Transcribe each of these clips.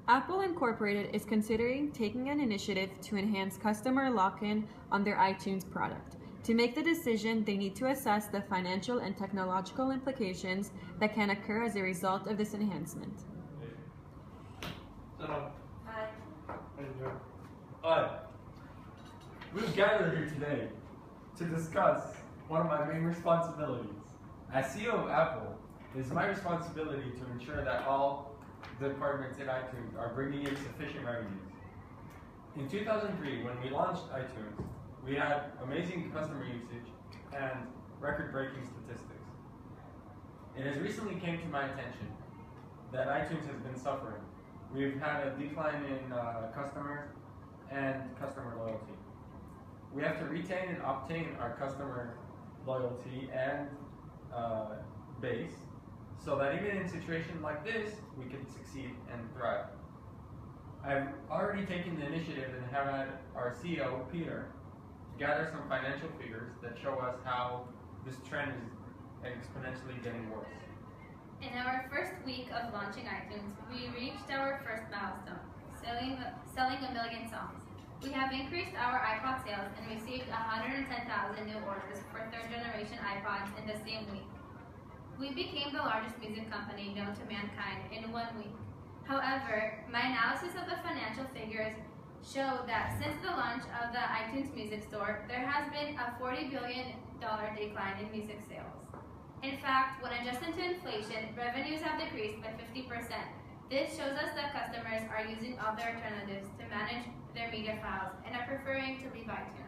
Apple Incorporated is considering taking an initiative to enhance customer lock-in on their iTunes product. To make the decision, they need to assess the financial and technological implications that can occur as a result of this enhancement. Hi. Hi. We've gathered here today to discuss one of my main responsibilities. As CEO of Apple, it is my responsibility to ensure that all departments in iTunes are bringing in sufficient revenues. In 2003, when we launched iTunes, we had amazing customer usage and record-breaking statistics. It has recently came to my attention that iTunes has been suffering. We've had a decline in customers and customer loyalty. We have to retain and obtain our customer loyalty and base, so that even in situations like this, we can succeed and thrive. I've already taken the initiative and have had our CEO, Peter, gather some financial figures that show us how this trend is exponentially getting worse. In our first week of launching iTunes, we reached our first milestone, selling 1 million songs. We have increased our iPod sales and received 110,000 new orders for third-generation iPods in the same week. We became the largest music company known to mankind in 1 week. However, my analysis of the financial figures show that since the launch of the iTunes Music Store, there has been a $40 billion decline in music sales. In fact, when adjusted to inflation, revenues have decreased by 50%. This shows us that customers are using other alternatives to manage their media files and are preferring to leave iTunes.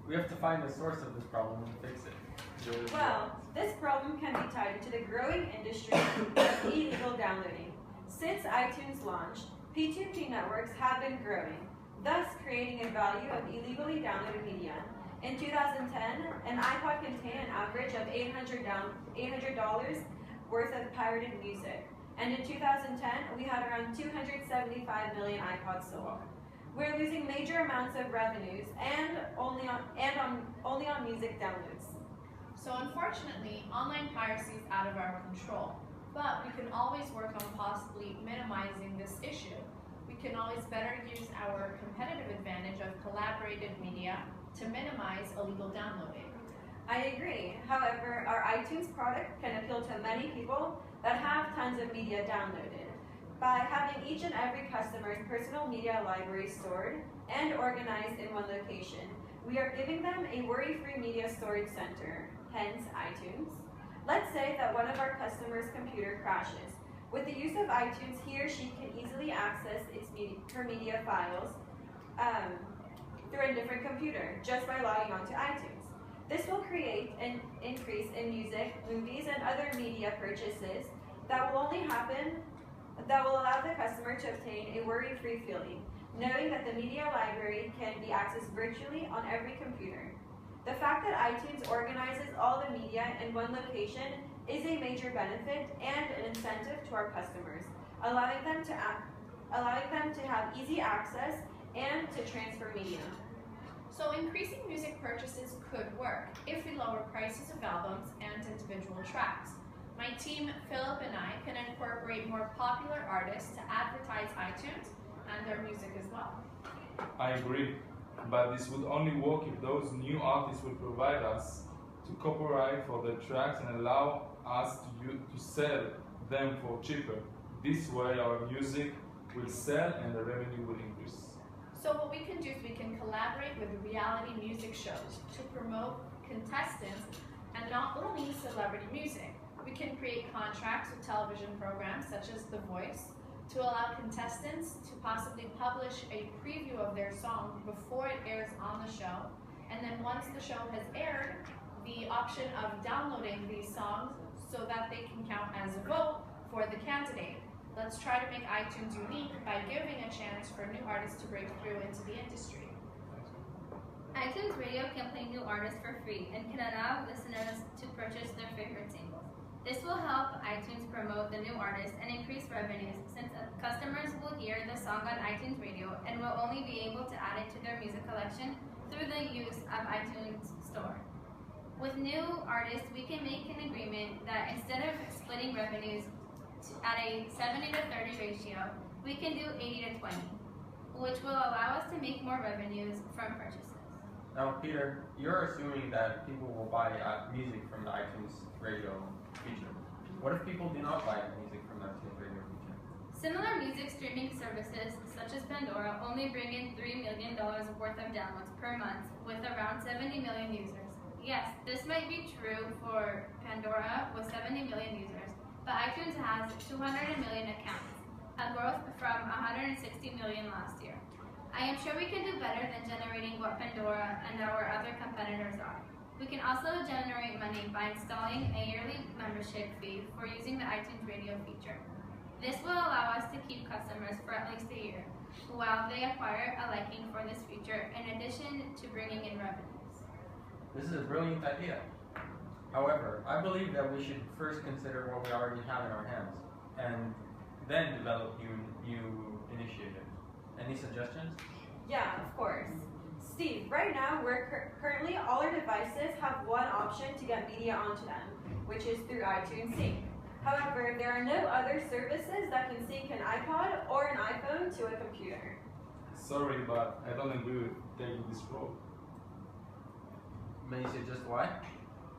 We have to find the source of this problem and fix it. Well, this problem can be tied to the growing industry of illegal downloading. Since iTunes launched, P2P networks have been growing, thus creating a value of illegally downloaded media. In 2010, an iPod contained an average of $800 worth of pirated music, and in 2010, we had around 275 million iPods sold. We're losing major amounts of revenues and only on music downloads. So unfortunately, online piracy is out of our control, but we can always work on possibly minimizing this issue. We can always better use our competitive advantage of collaborated media to minimize illegal downloading. I agree. However, our iTunes product can appeal to many people that have tons of media downloaded. By having each and every customer's personal media library stored and organized in one location, we are giving them a worry-free media storage center, hence iTunes. Let's say that one of our customers' computer crashes. With the use of iTunes, he or she can easily access her media files through a different computer just by logging on to iTunes. This will create an increase in music, movies, and other media purchases that will allow the customer to obtain a worry-free feeling, knowing that the media library can be accessed virtually on every computer. The fact that iTunes organizes all the media in one location is a major benefit and an incentive to our customers, allowing them to have easy access and to transfer media. So increasing music purchases could work if we lower prices of albums and individual tracks. My team, Philip and I, can incorporate more popular artists to advertise iTunes and their music as well. I agree, but this would only work if those new artists will provide us to copyright for their tracks and allow us to sell them for cheaper. This way our music will sell and the revenue will increase. So what we can do is we can collaborate with reality music shows to promote contestants and not only celebrity music. We can create contracts with television programs such as The Voice to allow contestants to possibly publish a preview of their song before it airs on the show. And then once the show has aired, the option of downloading these songs so that they can count as a vote for the candidate. Let's try to make iTunes unique by giving a chance for new artists to break through into the industry. iTunes Radio can play new artists for free and can allow listeners to purchase their favorite singles. This will help iTunes promote the new artists and increase revenues since customers will hear the song on iTunes Radio and will only be able to add it to their music collection through the use of iTunes Store. With new artists, we can make an agreement that instead of splitting revenues at a 70 to 30 ratio, we can do 80 to 20, which will allow us to make more revenues from purchases. Now, Peter, you're assuming that people will buy music from the iTunes radio feature. What if people do not buy music from the iTunes radio feature? Similar music streaming services, such as Pandora, only bring in $3 million worth of downloads per month with around 70 million users. Yes, this might be true for Pandora with 70 million users, but iTunes has 200 million accounts, a growth from 160 million last year. I am sure we can do better than generating what Pandora and our other competitors are. We can also generate money by installing a yearly membership fee for using the iTunes radio feature. This will allow us to keep customers for at least a year, while they acquire a liking for this feature in addition to bringing in revenues. This is a brilliant idea. However, I believe that we should first consider what we already have in our hands, and then develop new initiatives. Any suggestions? Yeah, of course. Steve, right now currently all our devices have one option to get media onto them, which is through iTunes Sync. However, there are no other services that can sync an iPod or an iPhone to a computer. Sorry, but I don't agree with taking this road. May you suggest why?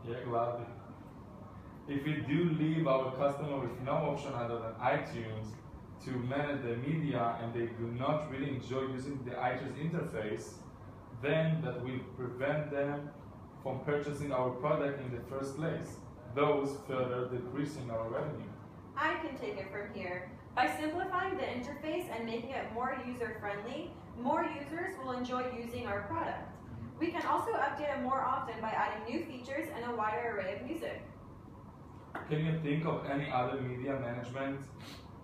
Yeah, gladly. If we do leave our customer with no option other than iTunes to manage their media and they do not really enjoy using the iTunes interface, then that will prevent them from purchasing our product in the first place, thus further decreasing our revenue. I can take it from here. By simplifying the interface and making it more user-friendly, more users will enjoy using our product. We can also update it more often by adding new features and a wider array of music. Can you think of any other media management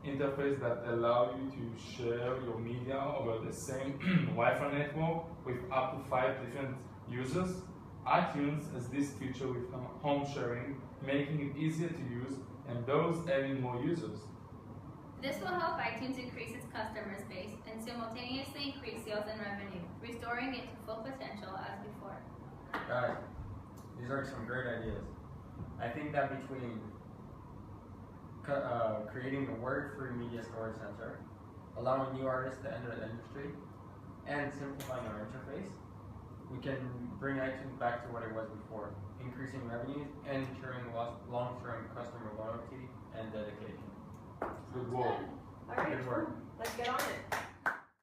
interface that allow you to share your media over the same Wi-Fi network with up to 5 different users? iTunes has this feature with home sharing, making it easier to use and thus adding more users. This will help iTunes increase its customer base and simultaneously increase sales and revenue, restoring it to full potential as before. Guys, these are some great ideas. I think that between creating the word-free media storage sensor, allowing new artists to enter the industry, and simplifying our interface, we can bring iTunes back to what it was before, increasing revenues and ensuring long-term customer loyalty and dedication. Good work. All right, Good work. let's get on it.